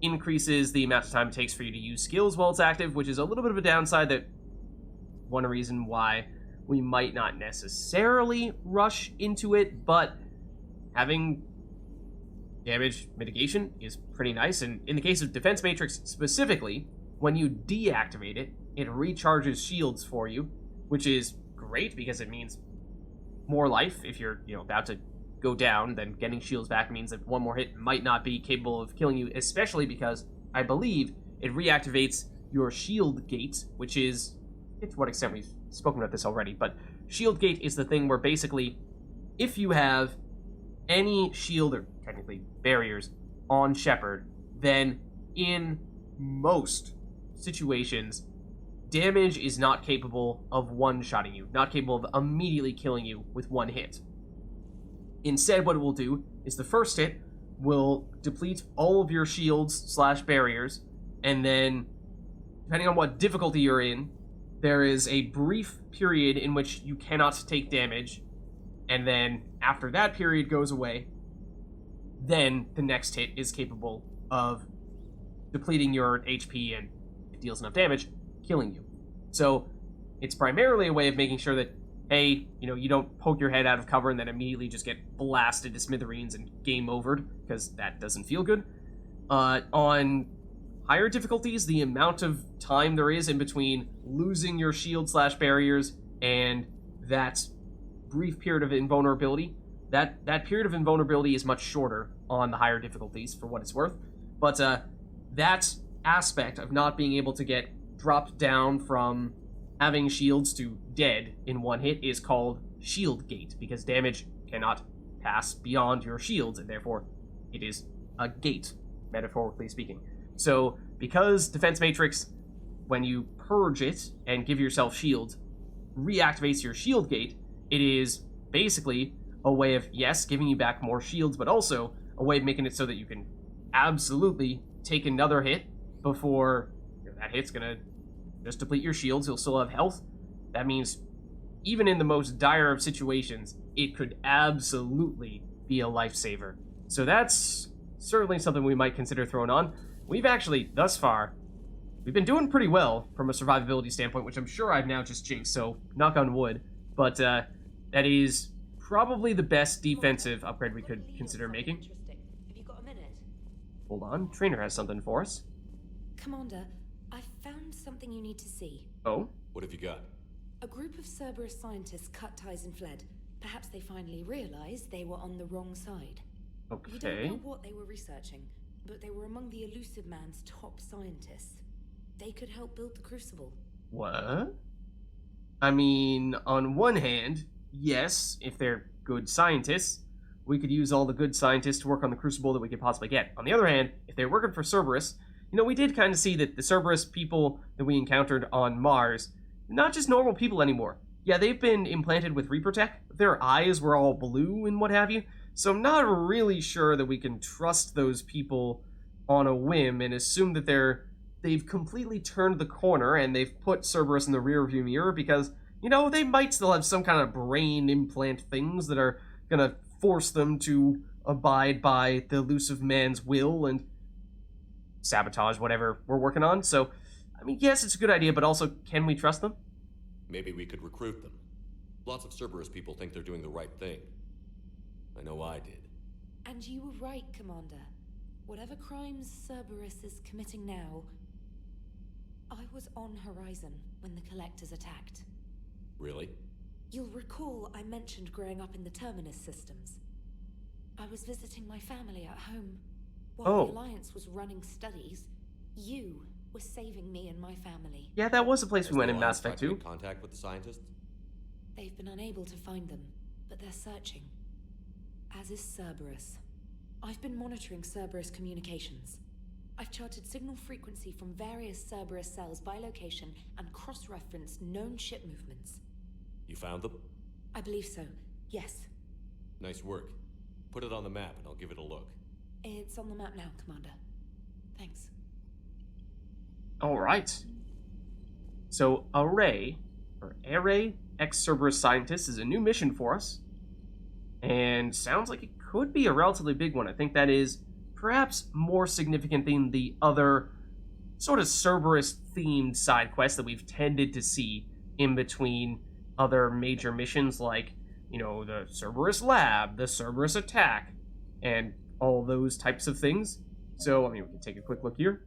Speaker 1: increases the amount of time it takes for you to use skills while it's active, which is a little bit of a downside, that one reason why we might not necessarily rush into it, but having damage mitigation is pretty nice. And in the case of Defense Matrix specifically, when you deactivate it, it recharges shields for you, which is great because it means more life. If you're about to go down, then getting shields back means that one more hit might not be capable of killing you, especially because I believe it reactivates your shield gate, which is, to what extent we've spoken about this already, but shield gate is the thing where basically if you have any shield, or technically barriers, on Shepard, then in most situations damage is not capable of one-shotting you, not capable of immediately killing you with one hit. Instead, what it will do is the first hit will deplete all of your shields / barriers, and then, depending on what difficulty you're in, there is a brief period in which you cannot take damage, and then after that period goes away, then the next hit is capable of depleting your HP, and if it deals enough damage, killing you. So it's primarily a way of making sure that, A, you don't poke your head out of cover and then immediately just get blasted to smithereens and game overed, because that doesn't feel good. On higher difficulties, the amount of time there is in between losing your shield/barriers and that brief period of invulnerability, that period of invulnerability is much shorter on the higher difficulties, for what it's worth. But that aspect of not being able to get dropped down from having shields to dead in one hit is called shield gate, because damage cannot pass beyond your shields, and therefore it is a gate, metaphorically speaking. So, because Defense Matrix, when you purge it and give yourself shields, reactivates your shield gate, it is basically a way of, yes, giving you back more shields, but also a way of making it so that you can absolutely take another hit before that hit's gonna just deplete your shields. You'll still have health. That means even in the most dire of situations, it could absolutely be a lifesaver. So that's certainly something we might consider throwing on. We've actually, thus far, we've been doing pretty well from a survivability standpoint, which I'm sure I've now just jinxed, so knock on wood. But that is probably the best defensive upgrade we could consider making.
Speaker 3: Have you got a minute?
Speaker 1: Hold on, Trainer has something for us.
Speaker 6: Commander, I found something you need to see.
Speaker 1: Oh?
Speaker 5: What have you got?
Speaker 6: A group of Cerberus scientists cut ties and fled. Perhaps they finally realized they were on the wrong side. You don't
Speaker 1: Okay.
Speaker 6: know what they were researching, but they were among the Elusive Man's top scientists. They could help build the Crucible.
Speaker 1: What? I mean, on one hand, yes, if they're good scientists, we could use all the good scientists to work on the Crucible that we could possibly get. On the other hand, if they're working for Cerberus, we did kind of see that the Cerberus people that we encountered on Mars, not just normal people anymore. Yeah, they've been implanted with Reaper tech. Their eyes were all blue and what have you. So I'm not really sure that we can trust those people on a whim and assume that they've completely turned the corner and they've put Cerberus in the rearview mirror, because, they might still have some kind of brain implant things that are gonna force them to abide by the Elusive Man's will and sabotage whatever we're working on. So, I mean, yes, it's a good idea, but also, can we trust them?
Speaker 5: Maybe we could recruit them. Lots of Cerberus people think they're doing the right thing. I know I did.
Speaker 6: And you were right, Commander. Whatever crimes Cerberus is committing now, I was on Horizon when the Collectors attacked.
Speaker 5: Really?
Speaker 6: You'll recall I mentioned growing up in the Terminus systems. I was visiting my family at home. While the Alliance was running studies, you were saving me and my family.
Speaker 1: Yeah, that was a place we went in Mass Effect 2.
Speaker 5: Make contact with the scientists?
Speaker 6: They've been unable to find them, but they're searching. As is Cerberus. I've been monitoring Cerberus communications. I've charted signal frequency from various Cerberus cells by location and cross-referenced known ship movements.
Speaker 5: You found them?
Speaker 6: I believe so, yes.
Speaker 5: Nice work. Put it on the map and I'll give it a look.
Speaker 6: It's on the map now, Commander. Thanks.
Speaker 1: Alright. So, Array ex-Cerberus Scientist is a new mission for us. And sounds like it could be a relatively big one. I think that is perhaps more significant than the other sort of Cerberus-themed side quests that we've tended to see in between other major missions, like, the Cerberus Lab, the Cerberus Attack, and all those types of things. So, I mean, we can take a quick look here.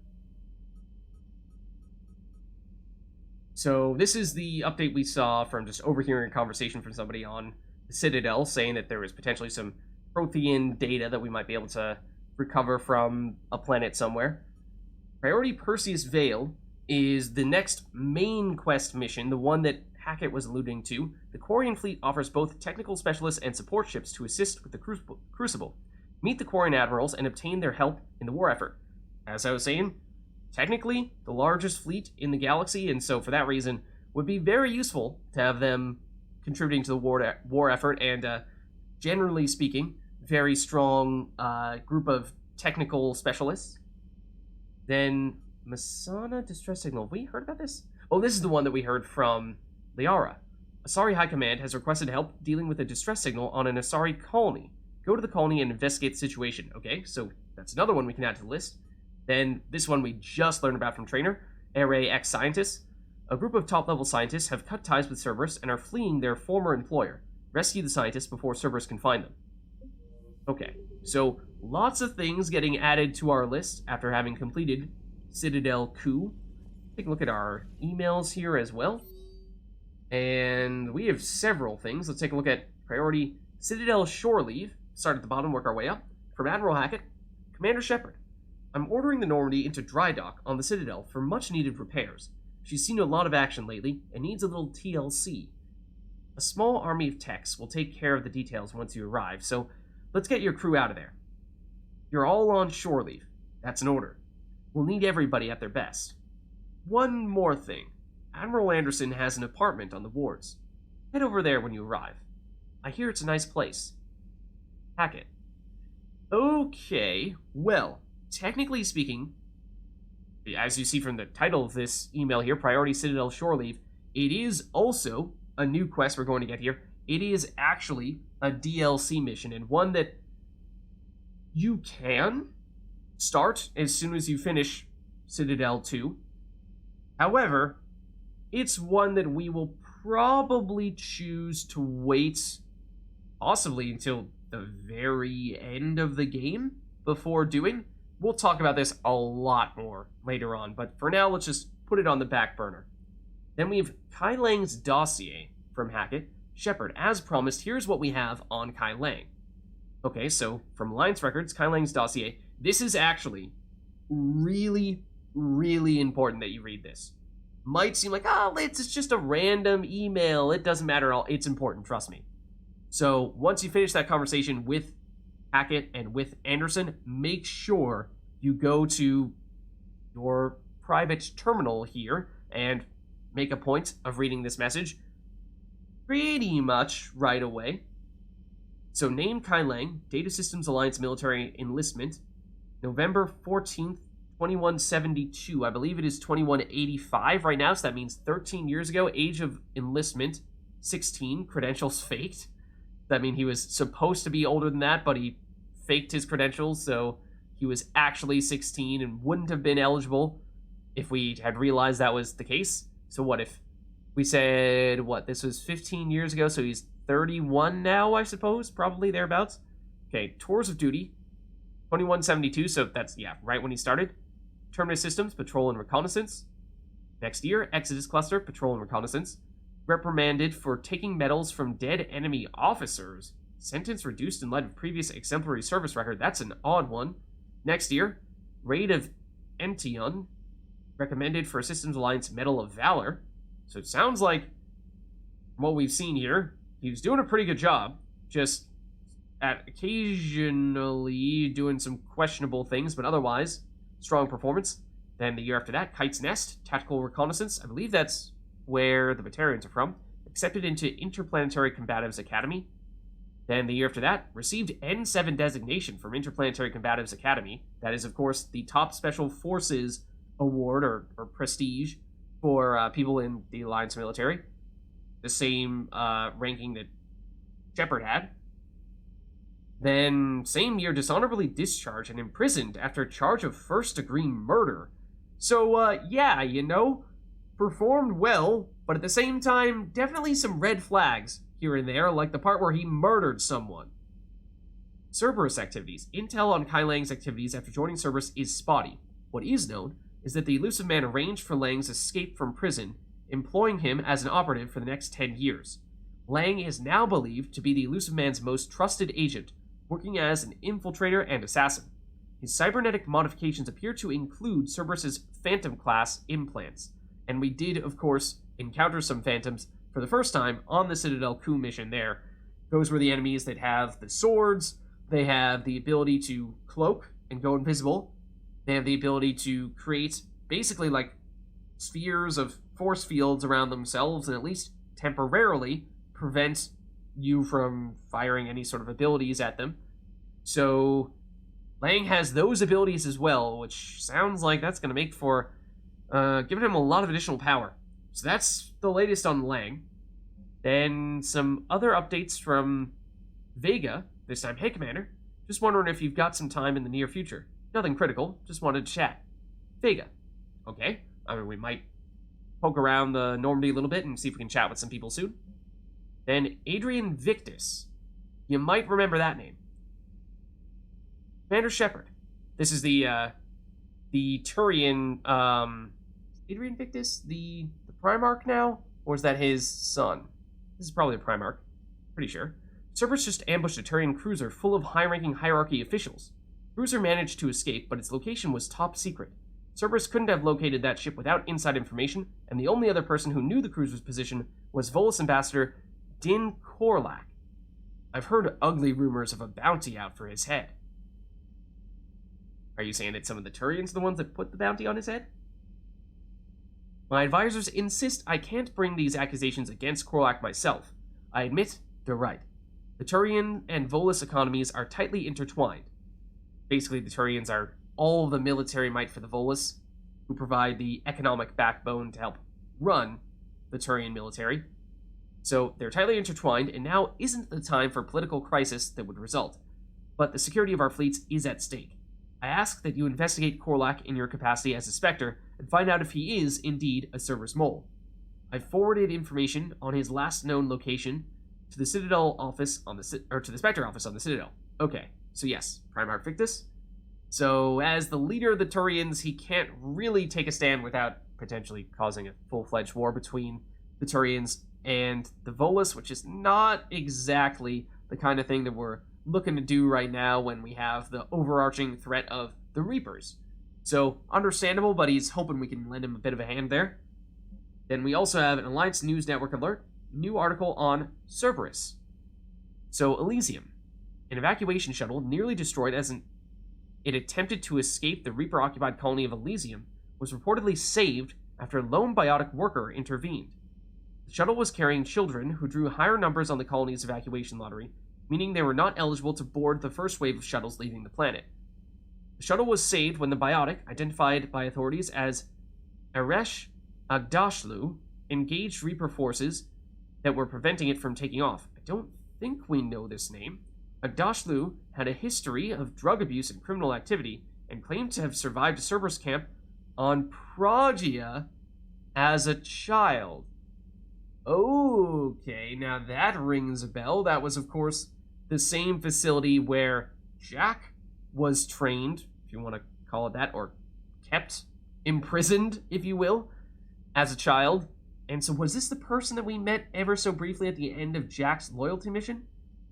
Speaker 1: So, this is the update we saw from just overhearing a conversation from somebody on the Citadel, saying that there was potentially some Prothean data that we might be able to recover from a planet somewhere. Priority Perseus Vale is the next main quest mission, the one that Hackett was alluding to. The Quarian fleet offers both technical specialists and support ships to assist with the Crucible. Meet the Quarian admirals and obtain their help in the war effort. As I was saying, technically the largest fleet in the galaxy, and so for that reason, would be very useful to have them contributing to the war effort, and generally speaking, very strong group of technical specialists. Then Masana Distress Signal. We heard about this? Oh, this is the one that we heard from Liara. Asari High Command has requested help dealing with a distress signal on an Asari colony. Go to the colony and investigate the situation. Okay, so that's another one we can add to the list. Then this one we just learned about from Trainer. Array ex-scientists. A group of top-level scientists have cut ties with Cerberus and are fleeing their former employer. Rescue the scientists before Cerberus can find them. Okay, so lots of things getting added to our list after having completed Citadel coup. Take a look at our emails here as well. And we have several things. Let's take a look at priority Citadel shore leave. Start at the bottom, work our way up. From Admiral Hackett, Commander Shepard. I'm ordering the Normandy into dry dock on the Citadel for much-needed repairs. She's seen a lot of action lately and needs a little TLC. A small army of techs will take care of the details once you arrive, so let's get your crew out of there. You're all on shore leave. That's an order. We'll need everybody at their best. One more thing. Admiral Anderson has an apartment on the wards. Head over there when you arrive. I hear it's a nice place. Hackett. Okay, well, technically speaking, as you see from the title of this email here, Priority Citadel Shore Leave, it is also a new quest we're going to get here. It is actually a DLC mission, and one that you can start as soon as you finish Citadel 2. However, it's one that we will probably choose to wait possibly until the very end of the game before doing. We'll talk about this a lot more later on, but for now, let's just put it on the back burner. Then we have Kailang's Dossier from Hackett. Shepard, as promised, here's what we have on Kailang. Okay, so from Alliance Records, Kailang's Dossier. This is actually really, really important that you read this. Might seem like, oh, it's just a random email. It doesn't matter at all. It's important, trust me. So once you finish that conversation with Hackett and with Anderson, make sure you go to your private terminal here and make a point of reading this message pretty much right away. So name Kailang, Data Systems Alliance Military Enlistment, November 14th, 2172. I believe it is 2185 right now, so that means 13 years ago. Age of enlistment, 16. Credentials faked. That means he was supposed to be older than that, but he faked his credentials, so he was actually 16 and wouldn't have been eligible if we had realized that was the case. So what if we said, this was 15 years ago, so he's 31 now, I suppose, probably thereabouts. Okay, Tours of Duty, 2172, so that's, right when he started. Terminus Systems, Patrol and Reconnaissance. Next year, Exodus Cluster, Patrol and Reconnaissance. Reprimanded for taking medals from dead enemy officers. Sentence reduced in light of previous exemplary service record. That's an odd one. Next year, Raid of Ention. Recommended for Systems Alliance Medal of Valor. So it sounds like, from what we've seen here, he was doing a pretty good job. Just at occasionally doing some questionable things, but otherwise, strong performance. Then the year after that, Kite's Nest, Tactical Reconnaissance. I believe that's where the Batarians are from. Accepted into Interplanetary Combatives Academy. Then the year after that, received N7 designation from Interplanetary Combatives Academy. That is, of course, the top Special Forces award or prestige for people in the Alliance military. The same ranking that Shepard had. Then, same year, dishonorably discharged and imprisoned after a charge of first-degree murder. So, performed well, but at the same time, definitely some red flags here and there, like the part where he murdered someone. Cerberus activities. Intel on Kailang's activities after joining Cerberus is spotty. What is known is that the Elusive Man arranged for Lang's escape from prison, employing him as an operative for the next 10 years. Lang is now believed to be the Elusive Man's most trusted agent, working as an infiltrator and assassin. His cybernetic modifications appear to include Cerberus's Phantom-class implants, and we did, of course, encounter some Phantoms for the first time on the Citadel coup mission there. Those were the enemies that have the swords, they have the ability to cloak and go invisible, they have the ability to create basically like spheres of force fields around themselves and at least temporarily prevent you from firing any sort of abilities at them. So Lang has those abilities as well, which sounds like that's going to make for giving him a lot of additional power. So that's the latest on Lang. Then some other updates from Vega, This time, hey, Commander. Just wondering if you've got some time in the near future. Nothing critical, just wanted to chat. Vega. Okay, I mean, we might poke around the Normandy a little bit and see if we can chat with some people soon. Then Adrian Victus. You might remember that name. Commander Shepard. This is the Turian, Adrian Victus, the Primarch now? Or is that his son? This is probably the Primarch. Pretty sure. Cerberus just ambushed a Turian cruiser full of high-ranking hierarchy officials. The cruiser managed to escape, but its location was top secret. Cerberus couldn't have located that ship without inside information, and the only other person who knew the cruiser's position was Volus Ambassador Din Korlak. I've heard ugly rumors of a bounty out for his head. Are you saying that some of the Turians are the ones that put the bounty on his head? My advisors insist I can't bring these accusations against Korlak myself. I admit, they're right. The Turian and Volus economies are tightly intertwined. Basically, the Turians are all the military might for the Volus, who provide the economic backbone to help run the Turian military. So they're tightly intertwined, and now isn't the time for political crisis that would result. But the security of our fleets is at stake. I ask that you investigate Korlak in your capacity as a Spectre and find out if he is indeed a Cerberus mole. I've forwarded information on his last known location to the Citadel office on the to the Spectre office on the Citadel. Okay, so yes, Primarch Victus. So as the leader of the Turians, he can't really take a stand without potentially causing a full-fledged war between the Turians and the Volus, which is not exactly the kind of thing that we're looking to do right now when we have the overarching threat of the Reapers. So, understandable, but he's hoping we can lend him a bit of a hand there. Then we also have an Alliance News Network alert, new article on Cerberus. So, Elysium, an evacuation shuttle nearly destroyed as it attempted to escape the Reaper-occupied colony of Elysium, was reportedly saved after a lone biotic worker intervened. The shuttle was carrying children who drew higher numbers on the colony's evacuation lottery, meaning they were not eligible to board the first wave of shuttles leaving the planet. The shuttle was saved when the biotic, identified by authorities as Aresh Agdashlu, engaged Reaper forces that were preventing it from taking off. I don't think we know this name. Agdashlu had a history of drug abuse and criminal activity, and claimed to have survived a Cerberus camp on Pragia as a child. Okay, now that rings a bell. That was, of course, the same facility where Jack was trained, if you want to call it that, or kept, imprisoned, if you will, as a child. And so was this the person that we met ever so briefly at the end of Jack's loyalty mission?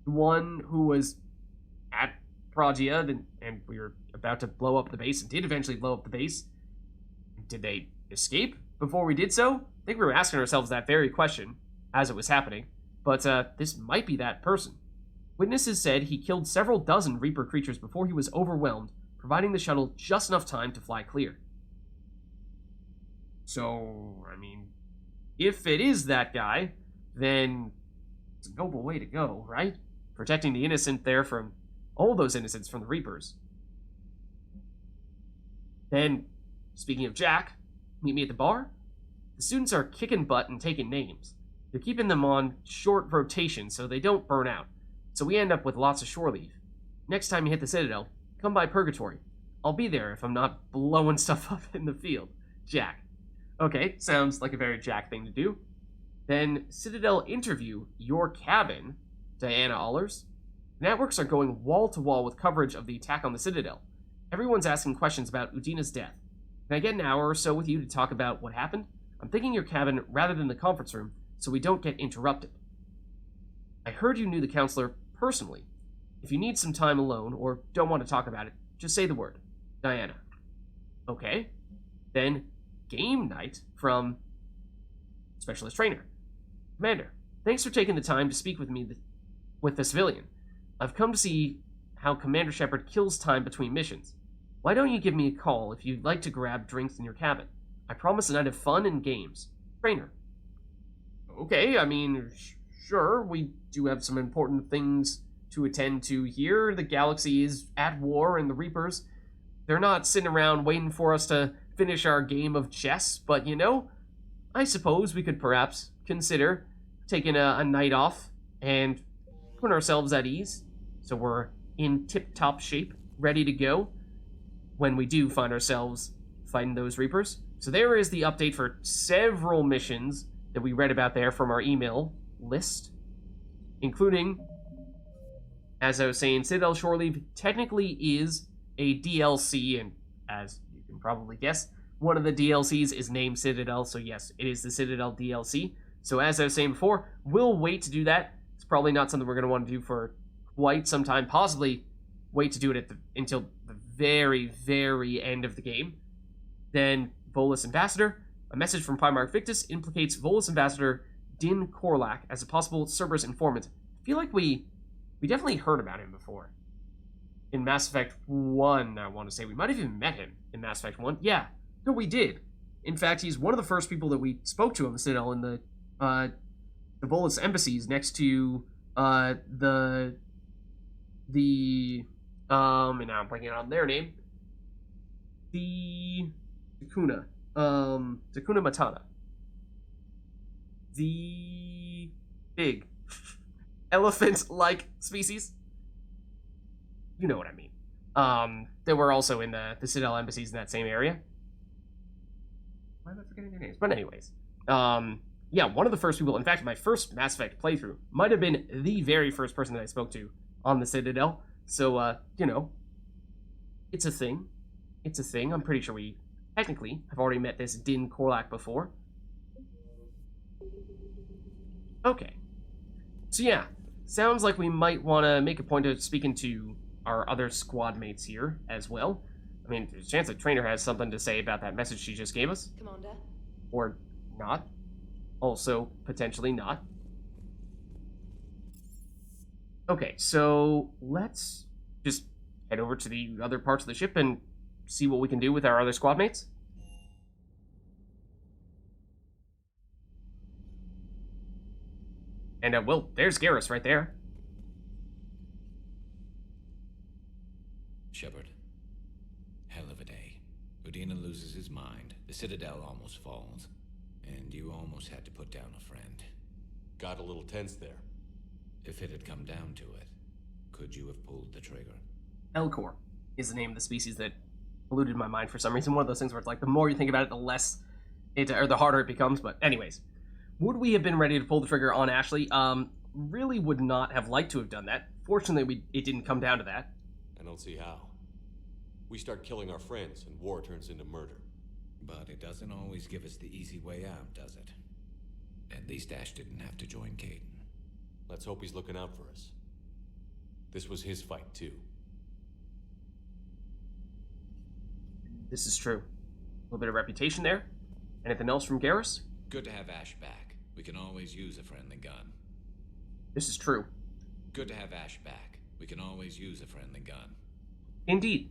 Speaker 1: The one who was at Pragia, and we were about to blow up the base, and did eventually blow up the base? Did they escape before we did so? I think we were asking ourselves that very question as it was happening, but this might be that person. Witnesses said he killed several dozen Reaper creatures before he was overwhelmed, providing the shuttle just enough time to fly clear. So, I mean, if it is that guy, then it's a noble way to go, right? Protecting the innocent there from all those innocents from the Reapers. Then, speaking of Jack, meet me at the bar? The students are kicking butt and taking names. They're keeping them on short rotation so they don't burn out. So we end up with lots of shore leave. Next time you hit the Citadel, come by Purgatory. I'll be there if I'm not blowing stuff up in the field. Jack. Okay, sounds like a very Jack thing to do. Then Citadel interview your cabin, Diana Allers. Networks are going wall to wall with coverage of the attack on the Citadel. Everyone's asking questions about Udina's death. Can I get an hour or so with you to talk about what happened? I'm thinking your cabin rather than the conference room, so we don't get interrupted. I heard you knew the counselor personally. If you need some time alone, or don't want to talk about it, just say the word. Diana. Okay. Then, game night from Specialist Trainer. Commander, thanks for taking the time to speak with me with the civilian. I've come to see how Commander Shepard kills time between missions. Why don't you give me a call if you'd like to grab drinks in your cabin? I promise a night of fun and games. Trainer. Okay, I mean, sure, we do have some important things to attend to here. The galaxy is at war, and the Reapers, they're not sitting around waiting for us to finish our game of chess, but you know, I suppose we could perhaps consider taking a night off and putting ourselves at ease, So we're in tip-top shape, ready to go when we do find ourselves fighting those Reapers. So there is the update for several missions that we read about there from our email list, including, as I was saying, Citadel Shore Leave technically is a DLC, and as you can probably guess, one of the DLCs is named Citadel, so yes, it is the Citadel DLC. So as I was saying before, we'll wait to do that. It's probably not something we're going to want to do for quite some time, possibly wait to do it until the very, very end of the game. Then Volus Ambassador. A message from Primarch Victus implicates Volus Ambassador Din Korlak as a possible Cerberus informant. I feel like we definitely heard about him before. In Mass Effect 1, I want to say. We might have even met him in Mass Effect 1. Yeah, no, we did. In fact, he's one of the first people that we spoke to on the Citadel in the Volus embassies next to and now I'm blanking on their name. The Takuna. Takuna Matana. The big elephant-like species. You know what I mean. They were also in the Citadel embassies in that same area. Why am I forgetting their names? But anyways. Yeah, one of the first people, in fact, my first Mass Effect playthrough might have been the very first person that I spoke to on the Citadel. So, you know, it's a thing. It's a thing. I'm pretty sure we technically have already met this Din Korlak before. Okay. So yeah, sounds like we might want to make a point of speaking to our other squad mates here as well. I mean, there's a chance that Trainer has something to say about that message she just gave us.
Speaker 4: Commander?
Speaker 1: Or not. Also, potentially not. Okay, so let's just head over to the other parts of the ship and see what we can do with our other squad mates. And, well, there's Garrus right there.
Speaker 12: Shepard. Hell of a day. Udina loses his mind. The Citadel almost falls. And you almost had to put down a friend.
Speaker 5: Got a little tense there.
Speaker 12: If it had come down to it, could you have pulled the trigger?
Speaker 1: Elcor is the name of the species that eluded my mind for some reason. One of those things where it's like, the more you think about it, the less it, or the harder it becomes. But anyways, would we have been ready to pull the trigger on Ashley? Really would not have liked to have done that. Fortunately, it didn't come down to that.
Speaker 5: I don't see how. We start killing our friends, and war turns into murder.
Speaker 12: But it doesn't always give us the easy way out, does it? At least Ash didn't have to join Caden.
Speaker 5: Let's hope he's looking out for us. This was his fight, too.
Speaker 1: This is true. A little bit of reputation there. Anything else from Garrus?
Speaker 12: Good to have Ash back. We can always use a friendly gun.
Speaker 1: This is true.
Speaker 12: Good to have Ash back. We can always use a friendly gun.
Speaker 1: Indeed.